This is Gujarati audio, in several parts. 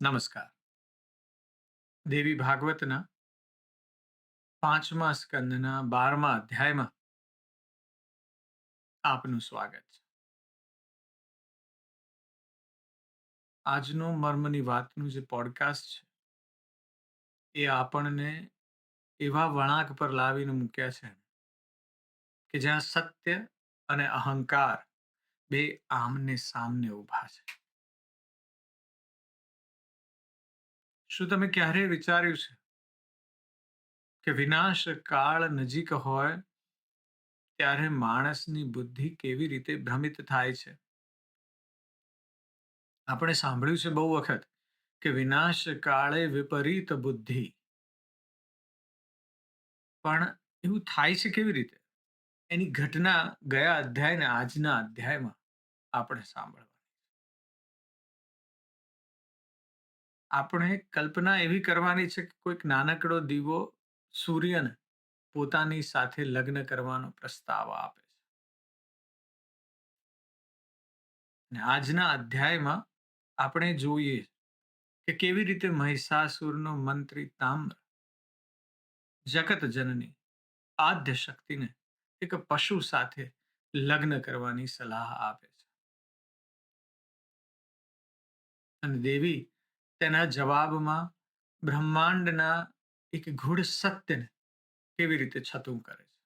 નમસ્કાર. દેવી ભાગવતના 5મા સ્કંદના 12મા અધ્યાયમાં આપનું સ્વાગત છે. આજનું મર્મની વાતનું જે પોડકાસ્ટ છે એ આપણને એવા વળાંક પર લાવીને મૂક્યા છે કે જ્યાં સત્ય અને અહંકાર બે આમને સામને ઊભા છે. શું તમે ક્યારેય વિચાર્યું છે કે વિનાશ કાળ નજીક હોય ત્યારે માણસની બુદ્ધિ કેવી રીતે ભ્રમિત થાય છે? આપણે સાંભળ્યું છે બહુ વખત કે વિનાશ કાળે વિપરીત બુદ્ધિ. પણ એવું થાય છે કેવી રીતે? એની ઘટના ગયા અધ્યાય ને આજના અધ્યાયમાં આપણે સાંભળવા. આપણે કલ્પના એવી કરવાની છે કે કોઈક નાનકડો દીવો સૂર્યને પોતાની સાથે લગ્ન કરવાનો પ્રસ્તાવ આપે છે. અને આજના અધ્યાયમાં આપણે જોઈએ કે કેવી રીતે મહિષાસુરનો મંત્રી તામ્ર જગત જનની આદ્ય શક્તિને એક પશુ સાથે લગ્ન કરવાની સલાહ આપે છે. અને દેવી તેના જવાબમાં બ્રહ્માંડના એક ગૂઢ સત્યને કેવી રીતે છતું કરે છે.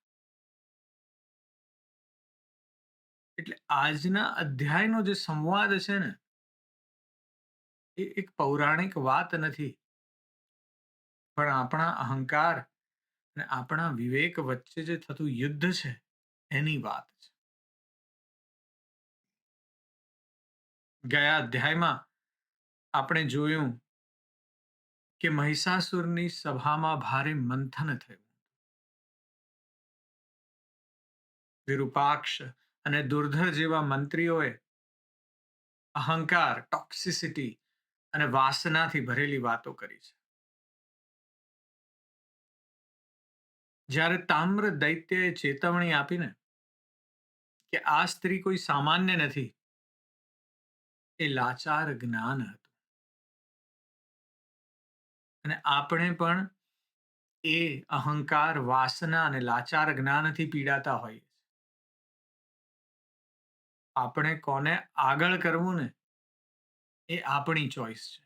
એટલે આજના અધ્યાયનો જે સંવાદ છે ને એ એક પૌરાણિક વાત નથી, પણ આપણા અહંકાર અને આપણા વિવેક વચ્ચે જે થતું યુદ્ધ છે એની વાત છે. ગયા અધ્યાયમાં આપણે જોયું કે મહિષાસુરની સભામાં ભારે મંથન થયું. વિરૂપાક્ષ અને દુર્ધર જેવા મંત્રીઓએ અહંકાર, ટોક્સિસિટી અને વાસનાથી ભરેલી વાતો કરી છે. જ્યારે તામ્ર દૈત્યએ ચેતવણી આપીને કે આ સ્ત્રી કોઈ સામાન્ય નથી, એ લાચાર જ્ઞાન હતું. અને આપણે પણ એ અહંકાર, વાસના અને લાચાર જ્ઞાનથી પીડાતા હોઈએ. આપણે કોને આગળ કરવું ને એ આપણી ચોઈસ છે.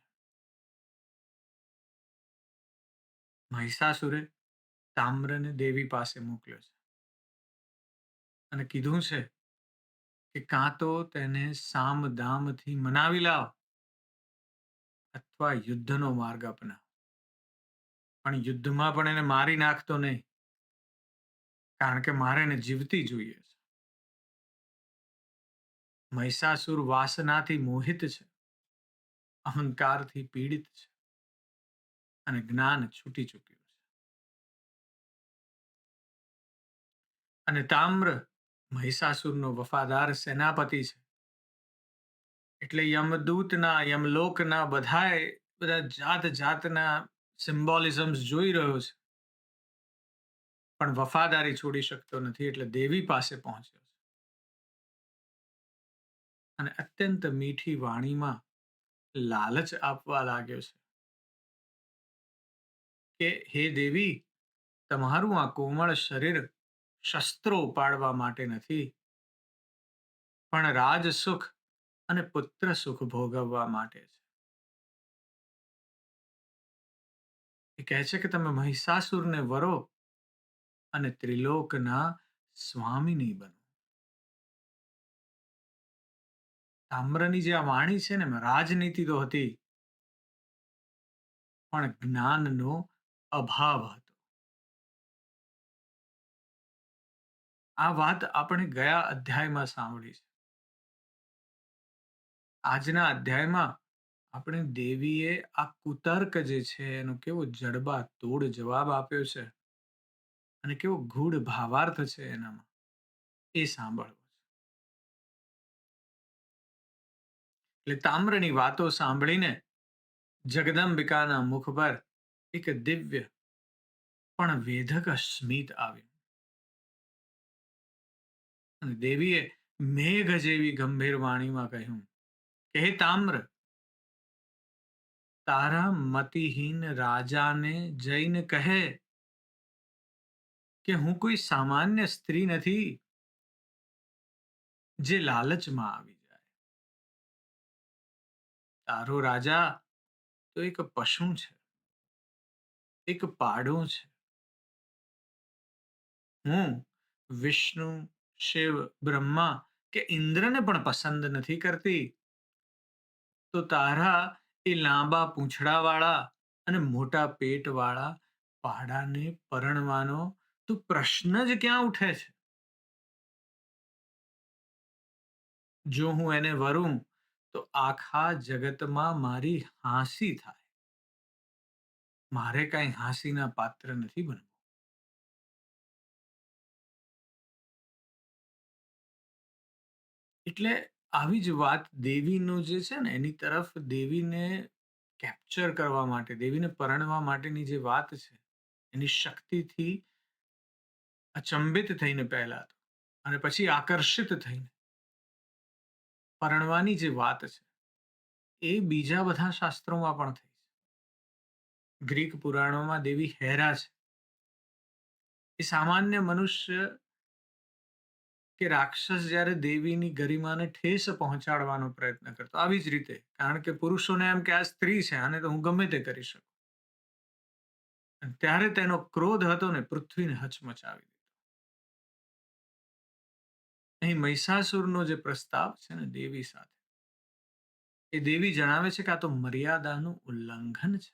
મહિષાસુરે તામ્રને દેવી પાસે મોકલ્યો છે અને કીધું છે કે કાં તો તેને સામ દામથી મનાવી લાવ અથવા યુદ્ધનો માર્ગ અપનાવ. પણ યુદ્ધમાં પણ એને મારી નાખતો નહીં, કારણ કે મારે એને જીવતી જોઈએ છે. મહિષાસુર વાસનાથી મોહિત છે, અહંકારથી પીડિત છે અને જ્ઞાન છૂટી ચૂક્યું છે. અને તામ્ર મહિષાસુરનો વફાદાર સેનાપતિ છે. એટલે યમદૂતના, યમલોકના બધા જાત જાતના સિમ્બોલિઝમ્સ જોઈ રહ્યો છે, પણ વફાદારી છોડી શકતો નથી. એટલે દેવી પાસે પહોંચ્યો છે અને અત્યંત મીઠી વાણીમાં લાલચ આપવા લાગ્યો છે કે હે દેવી, તમારું આ કોમળ શરીર શસ્ત્રો ઉપાડવા માટે નથી, પણ રાજ સુખ અને પુત્ર સુખ ભોગવવા માટે છે. એ કહે છે કે તમે મહિષાસુરને વરો અને ત્રિલોકના સ્વામીની બનો. તામ્રની જે આ વાણી છે ને રાજનીતિ તો હતી, પણ જ્ઞાનનો અભાવ હતો. આ વાત આપણે ગયા અધ્યાયમાં સાંભળી છે. આજના અધ્યાયમાં આપણે દેવીએ આ કુતર્ક જે છે એનો કેવો જડબા તોડ જવાબ આપ્યો છે અને કેવો ગૂઢ ભાવાર્થ છે એનામાં, એ સાંભળવો છે. એટલે તામ્રની વાતો સાંભળીને જગદંબિકાના મુખ પર એક દિવ્ય પણ વેધક સ્મિત આવ્યું અને દેવીએ મેઘ જેવી ગંભીર વાણીમાં કહ્યું કે હે તામ્ર, તારા મતિહીન રાજાને જઈને કહે કે હું કોઈ સામાન્ય સ્ત્રી નથી જે લાલચમાં આવી જાય. તારો રાજા તો એક પશુ છે, એક પાડો છે. હું વિષ્ણુ, શિવ, બ્રહ્મા કે ઇન્દ્રને પણ પસંદ નથી કરતી, તો તારા એ લાંબા પૂંછડાવાળા અને મોટા પેટવાળા પાડાને પરણવાનો તો પ્રશ્ન જ ક્યાં ઉઠે છે? જો હું એને વરું તો આખા જગતમાં મારી હાંસી થાય. મારે કાંઈ હાંસીના પાત્ર નથી બનવું. એટલે આવી જ વાત દેવીનો જે છે ને એની તરફ દેવીને કેપ્ચર કરવા માટે, દેવીને પરણવા માટેની જે વાત છે, એની શક્તિથી અચંબિત થઈને પહેલા તો, અને પછી આકર્ષિત થઈને પરણવાની જે વાત છે, એ બીજા બધા શાસ્ત્રોમાં પણ થઈ છે. ગ્રીક પુરાણોમાં દેવી હેરા છે. એ સામાન્ય મનુષ્ય કે રાક્ષસ જ્યારે દેવીની ગરિમાને ઠેસ પહોંચાડવાનો પ્રયત્ન કરતો, આવી જ રીતે, કારણ કે પુરુષોને એમ કે આ સ્ત્રી છે, આને તો હું ગમે તે કરી શકું. ત્યારે તેનો ક્રોધ હતો ને પૃથ્વીને હચમચાવી દીધો. અહીં મહિષાસુરનો જે પ્રસ્તાવ છે ને દેવી સાથે, એ દેવી જણાવે છે કે આ તો મર્યાદાનું ઉલ્લંઘન છે.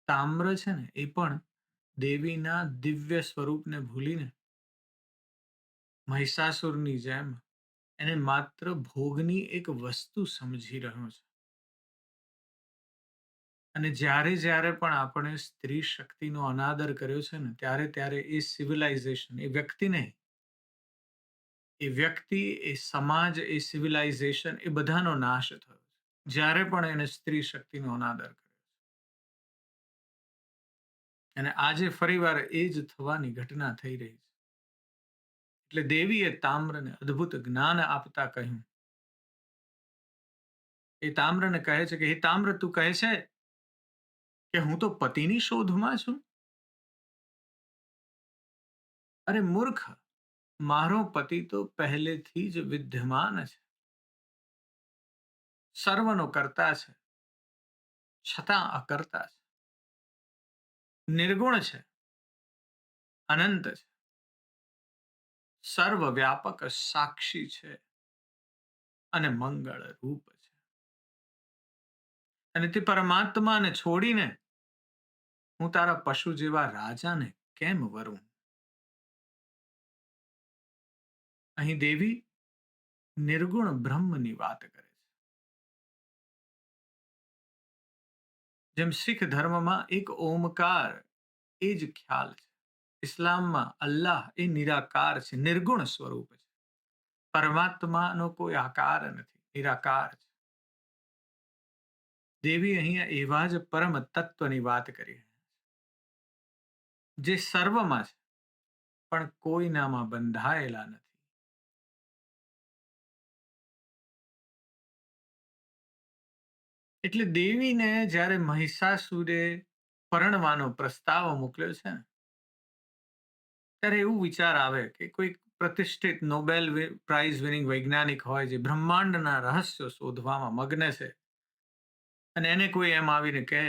તામ્ર છે ને એ પણ દેવીના દિવ્ય સ્વરૂપને ભૂલીને મહિષાસુરની જેમ એને માત્ર ભોગની એક વસ્તુ સમજી રહ્યો છે. અને જ્યારે જ્યારે પણ આપણે સ્ત્રી શક્તિનો અનાદર કર્યો છે ને, ત્યારે ત્યારે એ સિવિલાઇઝેશન, એ વ્યક્તિ નહીં, એ વ્યક્તિ, એ સમાજ, એ સિવિલાઇઝેશન, એ બધાનો નાશ થયો છે. જ્યારે પણ એને સ્ત્રી શક્તિનો અનાદર કર્યો છે. અને આજે ફરીવાર એ જ થવાની ઘટના થઈ રહી છે. એટલે દેવીએ તામ્રને અદ્ભુત જ્ઞાન આપતા કહ્યું. એ તામ્રને કહે છે કે હે તામ્ર, તું કહે છે કે હું તો પતિની શોધમાં છું? અરે મૂર્ખ, મારો પતિ તો પહેલેથી જ વિદ્યમાન છે, સર્વનો કરતા છે, છતાં અકર્તા છે, નિર્ગુણ છે, અનંત છે, સર્વવ્યાપક સાક્ષી છે અને મંગળ રૂપ છે. અને તે પરમાત્માને છોડીને હું તારા પશુ જેવા રાજાને કેમ વરું? અહીં દેવી નિર્ગુણ બ્રહ્મની વાત કરે છે. જેમ શીખ ધર્મમાં એક ઓમકાર એ જ ખ્યાલ છે, ઇસ્લામમાં અલ્લાહ એ નિરાકાર છે, નિર્ગુણ સ્વરૂપ છે. પરમાત્માનો કોઈ આકાર નથી, નિરાકાર છે. દેવી અહીંયા એવા જ પરમ તત્વની વાત કરી, જે સર્વમાં છે પણ કોઈનામાં બંધાયેલા નથી. એટલે દેવીને જ્યારે મહિષાસુરે પરણવાનો પ્રસ્તાવ મોકલ્યો છે ને, ત્યારે એવું વિચાર આવે કે કોઈ પ્રતિષ્ઠિત નોબેલ પ્રાઇઝ વિનિંગ વૈજ્ઞાનિક હોય, જે બ્રહ્માંડના રહસ્યો શોધવામાં મગ્ન છે, અને એને કોઈ એમ આવીને કહે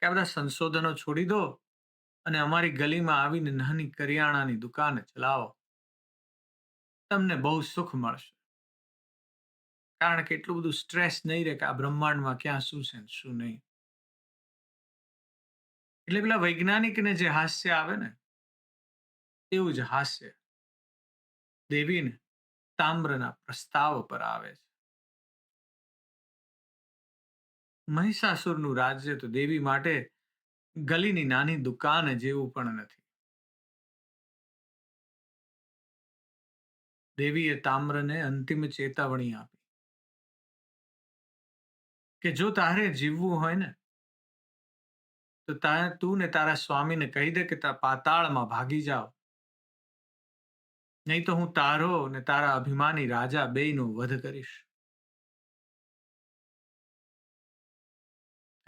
કે આ બધા સંશોધનો છોડી દો અને અમારી ગલીમાં આવીને નાની કરિયાણાની દુકાન ચલાવો, તમને બહુ સુખ મળશે. કારણ કે એટલું બધું સ્ટ્રેસ નહીં રહે કે આ બ્રહ્માંડમાં ક્યાં શું છે શું નહીં. એટલે પેલા વૈજ્ઞાનિકને જે હાસ્ય આવે ને, એવું જ હાસ્ય દેવીને તામ્રના પ્રસ્તાવ પર આવે છે. મહિષાસુરનું રાજ્ય તો દેવી માટે ગલીની નાની દુકાન જેવું પણ નથી. દેવીએ તામ્રને અંતિમ ચેતવણી આપી કે જો તારે જીવવું હોય ને, તો તું ને તારા સ્વામીને કહી દે કે પાતાળમાં ભાગી જાઓ, નહીં તો હું તારો ને તારા અભિમાની રાજા બેયનો વધ કરીશ.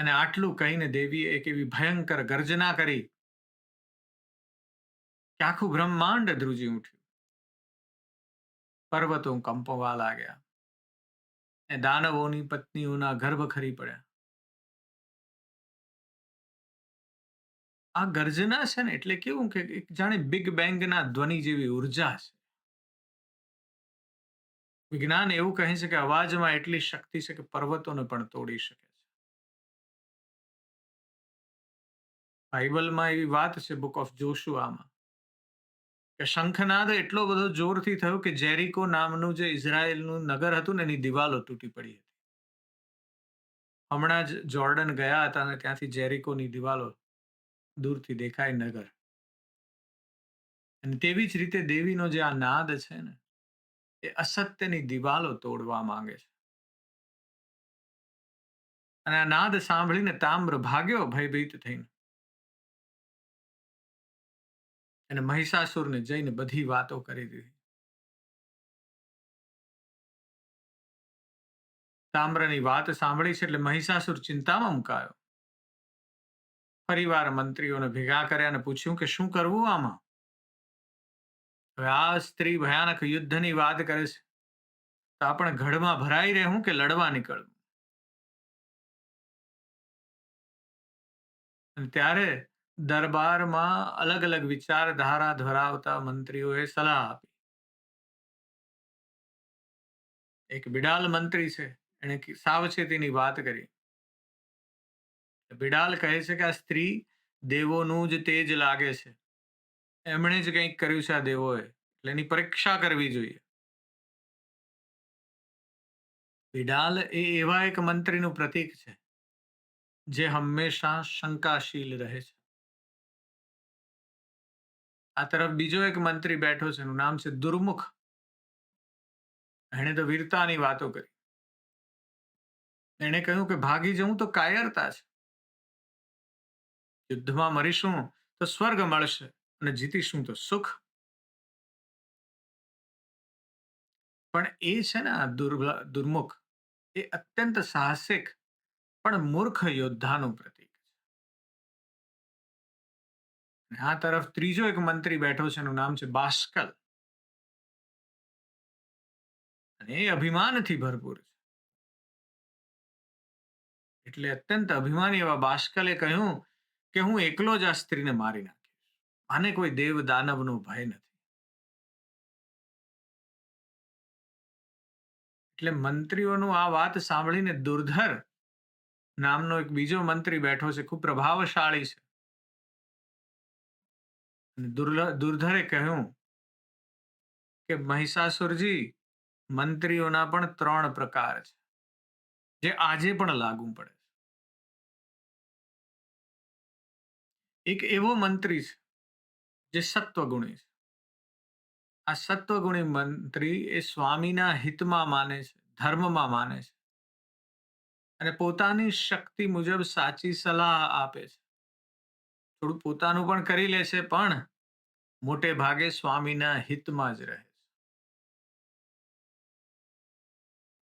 અને આટલું કહીને દેવીએ એક એવી ભયંકર ગર્જના કરી કે આખું બ્રહ્માંડ ધ્રુજી ઉઠ્યું. પર્વતો કંપવા લાગ્યા. એ દાનવોની પત્નીઓના ગર્ભ ખરી પડ્યા. આ ગર્જના છે ને એટલે કેવું કે જાણે બિગ બેંગના ધ્વનિ જેવી ઉર્જા છે. વિજ્ઞાન એવું કહે છે કે અવાજમાં એટલી શક્તિ છે કે પર્વતોને પણ તોડી શકે છે. બાઇબલમાં એવી વાત છે બુક ઓફ જોશુઆમાં કે શંખનાદ એટલો બધો જોરથી થયો કે જેરિકો નામનું જે ઇઝરાયેલનું નગર હતું ને એની દિવાલો તૂટી પડી હતી. હમણાં જ જોર્ડન ગયા હતા અને ત્યાંથી જેરિકોની દિવાલો દૂરથી દેખાય નગર. અને તેવી જ રીતે દેવીનો જે આ નાદ છે ને એ અસત્યની દિવાલો તોડવા માંગે છે. અને આ નાદ સાંભળીને તામ્ર ભાગ્યો ભયભીત થઈને. અને મહિષાસુરને જઈને બધી વાતો કરી દીધી. તામ્રની વાત સાંભળી છે એટલે મહિષાસુર ચિંતામાં મુકાયો. ફરીવાર મંત્રીઓને ભેગા કર્યા અને પૂછ્યું કે શું કરવું આમાં. હવે આ સ્ત્રી ભયાનક યુદ્ધની વાત કરે છે તો આપણે ગઢમાં ભરાઈ રહેવું કે લડવા નીકળવું. અને ત્યારે દરબારમાં અલગ અલગ વિચારધારા ધરાવતા મંત્રીઓએ સલાહ આપી. એક બિડાલ મંત્રી છે એને સાવચેતીની વાત કરી. બિડાલ કહે છે કે આ સ્ત્રી દેવોનું જ તેજ લાગે છે. એમણે જ કંઈક કર્યું છે આ દેવોએ એટલે એની પરીક્ષા કરવી જોઈએ. બિડાલ એ એવા એક મંત્રીનું પ્રતીક છે જે હંમેશા શંકાશીલ રહે છે. આ તરફ બીજો એક મંત્રી બેઠો છે એનું નામ છે દુર્મુખ. એણે તો વીરતાની વાતો કરી. એણે કહ્યું કે ભાગી જવું તો કાયરતા છે. યુદ્ધમાં મરીશું તો સ્વર્ગ મળશે અને જીતીશું તો સુખ. પણ એ છે ને આ દુર્મુખ એ અત્યંત સાહસિક પણ મૂર્ખ યોદ્ધાનું પ્રતીક છે. આ તરફ ત્રીજો એક મંત્રી બેઠો છે એનું નામ છે બાષ્કલ. અને એ અભિમાનથી ભરપૂર છે. એટલે અત્યંત અભિમાની એવા બાષ્કલે કહ્યું કે હું એકલો જ આ સ્ત્રીને મારી નાખીશ. આને કોઈ દેવ દાનવનો ભય નથી. એટલે મંત્રીઓનું આ વાત સાંભળીને દુર્ધર નામનો એક બીજો મંત્રી બેઠો છે ખૂબ પ્રભાવશાળી છે. દુર્ધરે કહ્યું કે મહિષાસુરજી મંત્રીઓના પણ 3 પ્રકાર છે જે આજે પણ લાગુ પડે છે. એક એવો મંત્રી છે જે સત્વગુણી છે. આ સત્વગુણી મંત્રી એ સ્વામીના હિતમાં માને છે, ધર્મમાં માને છે અને પોતાની શક્તિ મુજબ સાચી સલાહ આપે છે. થોડું પોતાનું પણ કરી લે છે પણ મોટે ભાગે સ્વામીના હિતમાં જ રહે છે.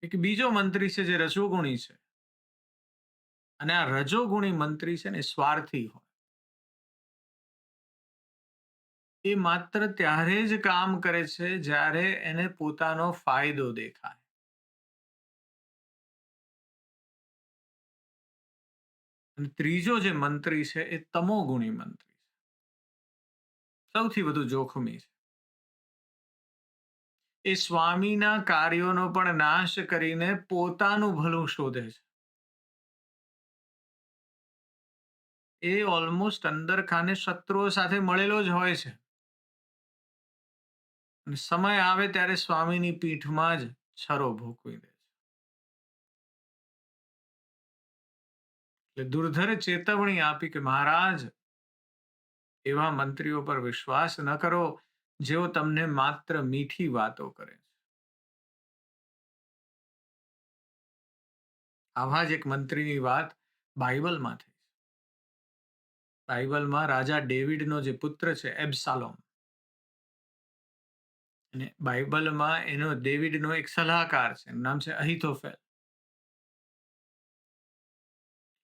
એક બીજો મંત્રી છે જે રજોગુણી છે. અને આ રજોગુણી મંત્રી છે ને સ્વાર્થી હોય. એ માત્ર ત્યારે જ કામ કરે છે જ્યારે એને પોતાનો ફાયદો દેખાય. અને ત્રીજો જે મંત્રી છે એ તમોગુણી મંત્રી છે. સૌથી વધુ જોખમી છે. એ સ્વામીના કાર્યોનો પણ નાશ કરીને પોતાનું ભલું શોધે છે. એ ઓલમોસ્ટ અંદર ખાને શત્રુઓ સાથે મળેલો જ હોય છે. અને સમય આવે ત્યારે સ્વામીની પીઠમાં જ છરો ભોકવી દે છે. એટલે દુર્ધરે ચેતવણી આપી કે મહારાજ એવા મંત્રીઓ પર વિશ્વાસ ન કરો જેઓ તમને માત્ર મીઠી વાતો કરે છે. આવા જ એક મંત્રીની વાત બાઇબલમાં થઈ. બાઇબલમાં રાજા ડેવિડનો જે પુત્ર છે એબ્સાલોમ. અને બાઇબલમાં એનો ડેવિડનો એક સલાહકાર છે એનું નામ છે અહીથોફેલ.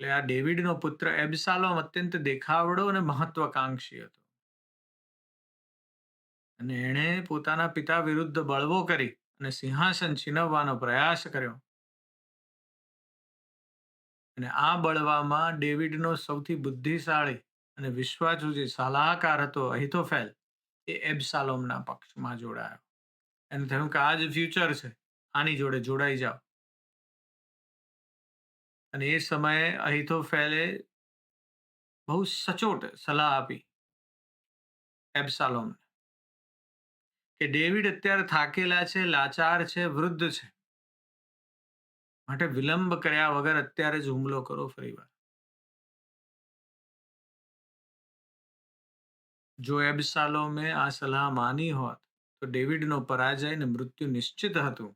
એટલે આ ડેવિડનો પુત્ર એબ્સાલોમ અત્યંત દેખાવડો અને મહત્વાકાંક્ષી હતો, અને એણે પોતાના પિતા વિરુદ્ધ બળવો કરી અને સિંહાસન છીનવવાનો પ્રયાસ કર્યો. અને આ બળવામાં ડેવિડનો સૌથી બુદ્ધિશાળી અને વિશ્વાસુ જે સલાહકાર હતો અહિતોફેલ, એ એબ્સાલોમના પક્ષમાં જોડાયો. એને થયું કે આ જ ફ્યુચર છે, આની જોડે જોડાઈ જાઓ. અને એ સમયે અહિતોફેલે બહુ સચોટ સલાહ આપી એબ્સાલોમને કે ડેવિડ અત્યારે થાકેલા છે, લાચાર છે, વૃદ્ધ છે, માટે વિલંબ કર્યા વગર અત્યારે જ હુમલો કરો ફરીવાર. જો એબ્સાલોમે આ સલાહ માની હોત તો ડેવિડનો પરાજય અને મૃત્યુ નિશ્ચિત હતું.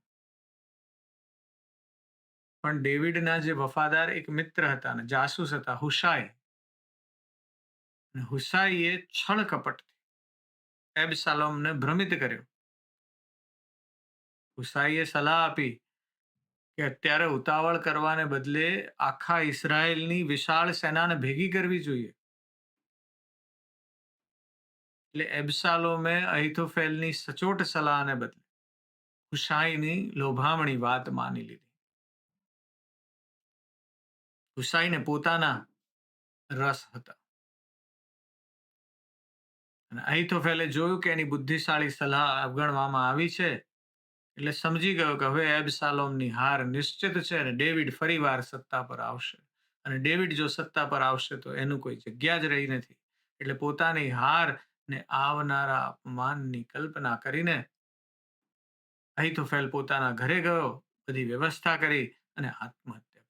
પણ ડેવિડના જે વફાદાર એક મિત્ર હતા અને જાસૂસ હતા, હુશાઈ, અને હુશાઈએ છળ કપટથી એબ્સાલોમને ભ્રમિત કર્યો. હુશાઈએ સલાહ આપી કે અત્યારે ઉતાવળ કરવાને બદલે આખા ઇઝરાયેલની વિશાળ સેનાને ભેગી કરવી જોઈએ. એટલે એબ્સાલોમે અહિતોફેલની સચોટ સલાહને બદલે હુશાઈની લોભામણી વાત માની લીધી. હુશાઈને પોતાના રસ હતા, અને અહિતોફેલે જોયું કે એની બુદ્ધિશાળી સલાહ અવગણવામાં આવી છે, એટલે સમજી ગયો કે હવે એબ્સાલોમની હાર નિશ્ચિત છે અને ડેવિડ ફરીવાર સત્તા પર આવશે. અને ડેવિડ જો સત્તા પર આવશે તો એનું કોઈ જગ્યા જ રહી નથી. એટલે પોતાની હાર ને આવનારા અપમાનની કલ્પના કરીને અહિતોફેલ પોતાના ઘરે ગયો, બધી વ્યવસ્થા કરી અને આત્મહત્યા કરી.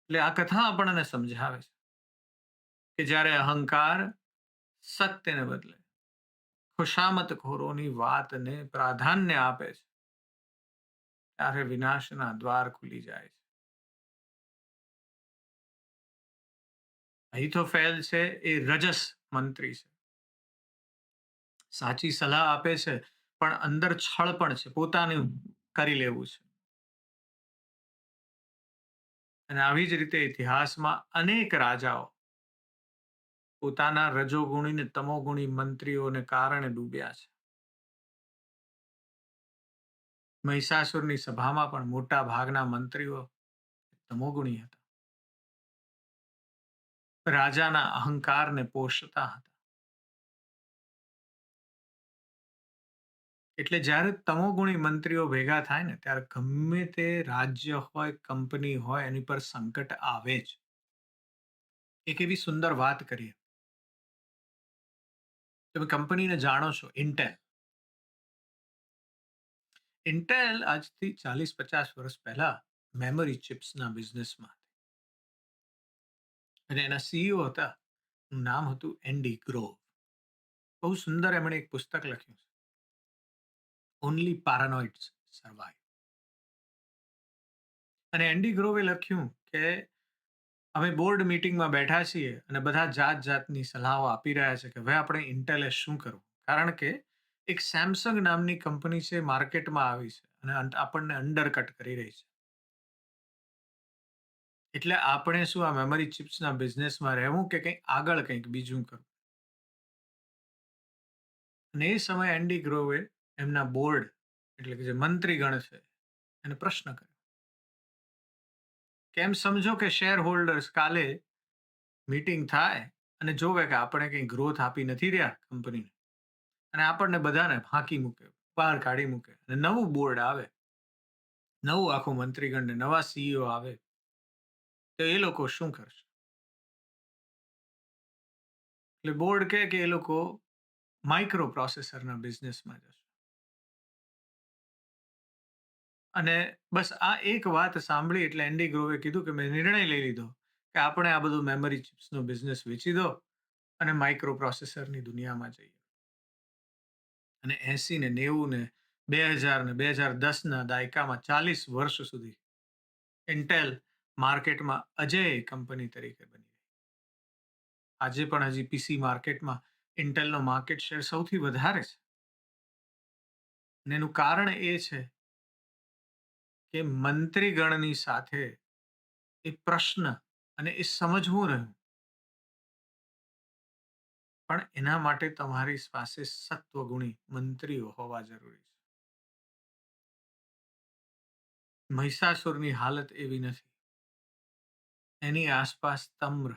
એટલે આ કથા આપણને સમજાવે છે કે જ્યારે અહંકાર સત્યને બદલે ખુશામતખોરોની વાતને પ્રાધાન્ય આપે છે, ત્યારે વિનાશના દ્વાર ખુલી જાય છે. અહિતોફેલ છે એ રજસ મંત્રી છે, સાચી સલાહ આપે છે, પણ અંદર છળ પણ છે, પોતાનું કરી લેવું છે. અને આવી જ રીતે ઇતિહાસમાં અનેક રાજાઓ પોતાના રજોગુણી ને તમોગુણી મંત્રીઓને કારણે ડૂબ્યા છે. મહિષાસુરની સભામાં પણ મોટા ભાગના મંત્રીઓ તમોગુણી હતા, રાજાના અહંકારને પોષતા હતા. એટલે જ્યારે તમોગુણી મંત્રીઓ ભેગા થાય ને, ત્યારે ગમે તે રાજ્ય હોય, કંપની હોય, એની પર સંકટ આવે જ. એક એવી સુંદર વાત કરીએ. તમે કંપનીને જાણો છો, ઇન્ટેલ. ઇન્ટેલ આજથી 40-50 વર્ષ પહેલા મેમરી ચિપ્સના બિઝનેસમાં હતી, અને એના સીઈઓ હતા, નામ હતું એન્ડી ગ્રોવ. બહુ સુંદર એમણે એક પુસ્તક લખ્યું છે, ઓનલી પેરાનોઇડ્સ સર્વાઈવ. અને એન્ડી ગ્રોવે લખ્યું કે અમે બોર્ડ મીટિંગમાં બેઠા છીએ અને બધા જાત જાતની સલાહો આપી રહ્યા છે કે હવે આપણે ઇન્ટેલે શું કરવું. કારણ કે એક સેમસંગ નામની કંપની છે, માર્કેટમાં આવી છે અને આપણને અંડરકટ કરી રહી છે. એટલે આપણે શું આ મેમરી ચિપ્સના બિઝનેસમાં રહેવું કે કંઈક આગળ કંઈક બીજું કરવું. અને એ સમયે એન્ડી ગ્રોવે એમના બોર્ડ, એટલે કે જે મંત્રીગણ છે, એને પ્રશ્ન કર્યો કે એમ સમજો કે શેર હોલ્ડર્સ કાલે મીટિંગ થાય અને જોવે કે આપણે કંઈ ગ્રોથ આપી નથી રહ્યા કંપનીને, અને આપણને બધાને ફાંકી મૂકે, બહાર કાઢી મૂકે, અને નવું બોર્ડ આવે, નવું આખું મંત્રીગણ ને નવા સીઈઓ આવે, તો એ લોકો શું કરશે? એટલે બોર્ડ કહે કે એ લોકો માઇક્રો પ્રોસેસરના બિઝનેસમાં જશે. અને બસ આ એક વાત સાંભળી એટલે એન્ડી ગ્રોવે કીધું કે મેં નિર્ણય લઈ લીધો કે આપણે આ બધું મેમરી ચિપ્સનો બિઝનેસ વેચી દો અને માઇક્રો પ્રોસેસરની દુનિયામાં જઈએ. અને 80 ને 90 ને 2000 ને 2010ના દાયકામાં 40 વર્ષ સુધી ઇન્ટેલ માર્કેટમાં અજેય કંપની તરીકે બની રહી. આજે પણ હજી પીસી માર્કેટમાં ઇન્ટેલનો માર્કેટ શેર સૌથી વધારે છે. અને એનું કારણ એ છે કે મંત્રીગણની સાથે એ પ્રશ્ન અને એ સમજવું રહ્યું, પણ એના માટે તમારી પાસે સત્વગુણી મંત્રીઓ હોવા જરૂરી છે. મહિષાસુરની હાલત એવી નથી. એની આસપાસ તમ્ર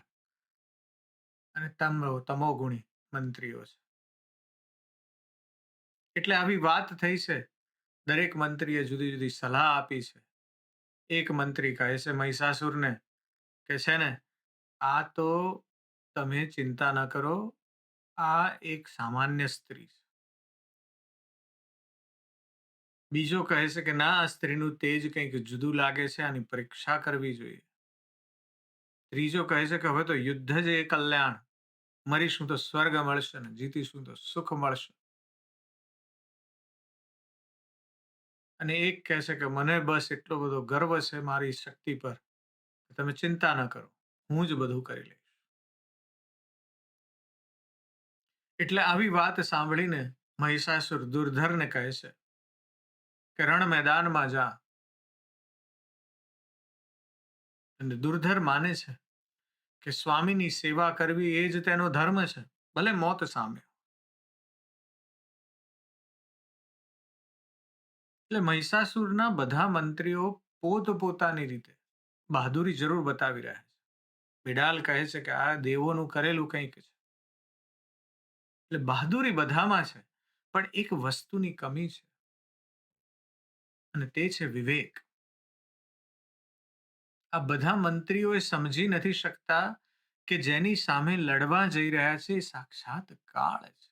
અને તમોગુણી મંત્રીઓ છે. એટલે આવી વાત થઈ છે. દરેક મંત્રીએ જુદી જુદી સલાહ આપી છે. એક મંત્રી કહે છે મહિષાસુરને કે છે ને, આ તો તમે ચિંતા ન કરો, આ એક સામાન્ય સ્ત્રી છે. બીજો કહે છે કે ના, આ સ્ત્રીનું તેજ કંઈક જુદું લાગે છે, આની પરીક્ષા કરવી જોઈએ. ત્રીજો કહે છે કે હવે તો યુદ્ધ જ એ કલ્યાણ, મરીશું તો સ્વર્ગ મળશે ને જીતીશું તો સુખ મળશે. અને એક કહે છે કે મને બસ એટલો બધો ગર્વ છે મારી શક્તિ પર, તમે ચિંતા ન કરો, હું જ બધું કરી લઈશ. એટલે આવી વાત સાંભળીને મહિષાસુર દુર્ધરને કહે છે કે રણ મેદાનમાં જા. અને દુર્ધર માને છે કે સ્વામીની સેવા કરવી એ જ તેનો ધર્મ છે, ભલે મોત સામે. એટલે મહિષાસુરના બધા મંત્રીઓ પોતપોતાની રીતે બહાદુરી જરૂર બતાવી રહ્યા છે. બિડાલ કહે છે કે આ દેવોનું કરેલું કંઈક છે. એટલે બહાદુરી બધામાં છે, પણ એક વસ્તુની કમી છે, અને તે છે વિવેક. આ બધા મંત્રીઓ એ સમજી નથી શકતા કે જેની સામે લડવા જઈ રહ્યા છે એ સાક્ષાત કાળ છે.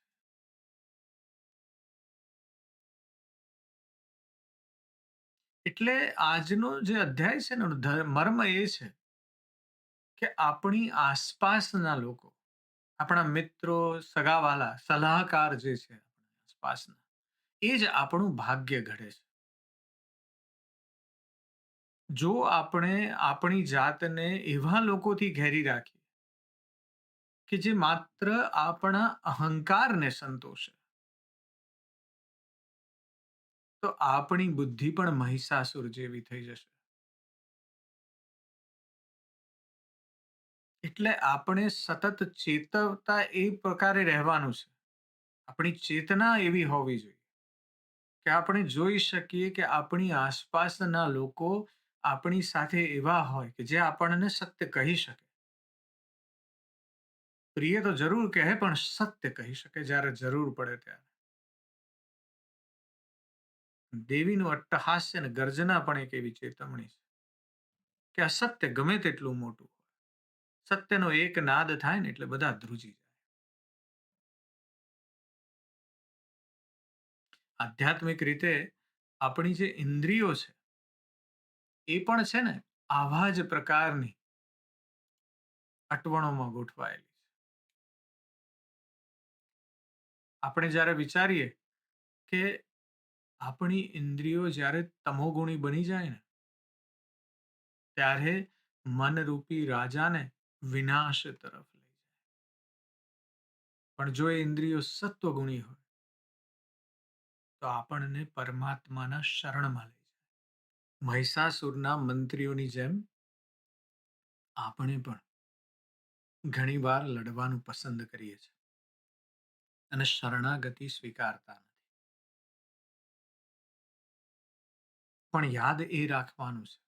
એટલે આજનો જે અધ્યાય છે ને, મર્મ એ છે કે આપણી આસપાસના લોકો, આપણા મિત્રો, સગાવાલા, સલાહકાર જે છે આસપાસના, એ જ આપણું ભાગ્ય ઘડે છે. જો આપણે આપણી જાતને એવા લોકોથી ઘેરી રાખીએ કે જે માત્ર આપણા અહંકારને સંતોષે, તો આપણી બુદ્ધિ પણ મહિષાસુર જેવી થઈ જશે. એટલે આપણે સતત ચેતવતા એ પ્રકારે રહેવાનું છે. આપણી ચેતના એવી હોવી જોઈએ કે આપણે જોઈ શકીએ કે આપણી આસપાસના લોકો આપણી સાથે એવા હોય કે જે આપણને સત્ય કહી શકે. પ્રિય તો જરૂર કહે, પણ સત્ય કહી શકે જ્યારે જરૂર પડે ત્યારે. દેવીનું અટ્ટહાસ્ય અને ગર્જના પણ એક એવી ચેતવણી છે કે અસત્ય ગમે તેટલું મોટું હોય, સત્યનો એક નાદ થાય ને એટલે બધા ધ્રુજી જાય. આધ્યાત્મિક રીતે આપણી જે ઇન્દ્રિયો છે એ પણ છે ને આવા જ પ્રકારની અટવણોમાં ગોઠવાયેલી છે. આપણે જ્યારે વિચારીએ કે આપણી ઇન્દ્રિયો જ્યારે તમોગુણી બની જાય ને, ત્યારે મનરૂપી રાજાને વિનાશ તરફ લઈ જાય. પણ જો એ ઇન્દ્રિયો સત્વગુણી હોય તો આપણને પરમાત્માના શરણમાં લઈ જાય. મહિષાસુરના મંત્રીઓની જેમ આપણે પણ ઘણીવાર લડવાનું પસંદ કરીએ છીએ અને શરણાગતિ સ્વીકારતા નથી. પણ યાદ એ રાખવાનું છે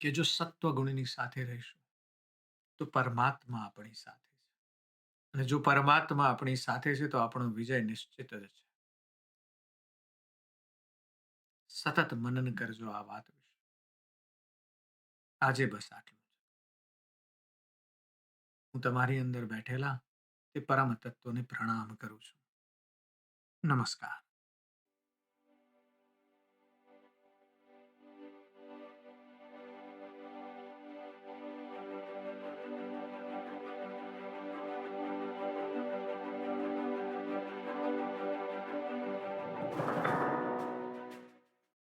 કે જો સત્વગુણની સાથે રહીશું તો પરમાત્મા આપણી સાથે છે. અને જો પરમાત્મા આપણી સાથે છે તો આપણો વિજય નિશ્ચિત જ છે. સતત મનન કરજો આ વાત વિશે. આજે બસ આટલું જ. હું તમારી અંદર બેઠેલા તે પરમ તત્વને પ્રણામ કરું છું. નમસ્કાર.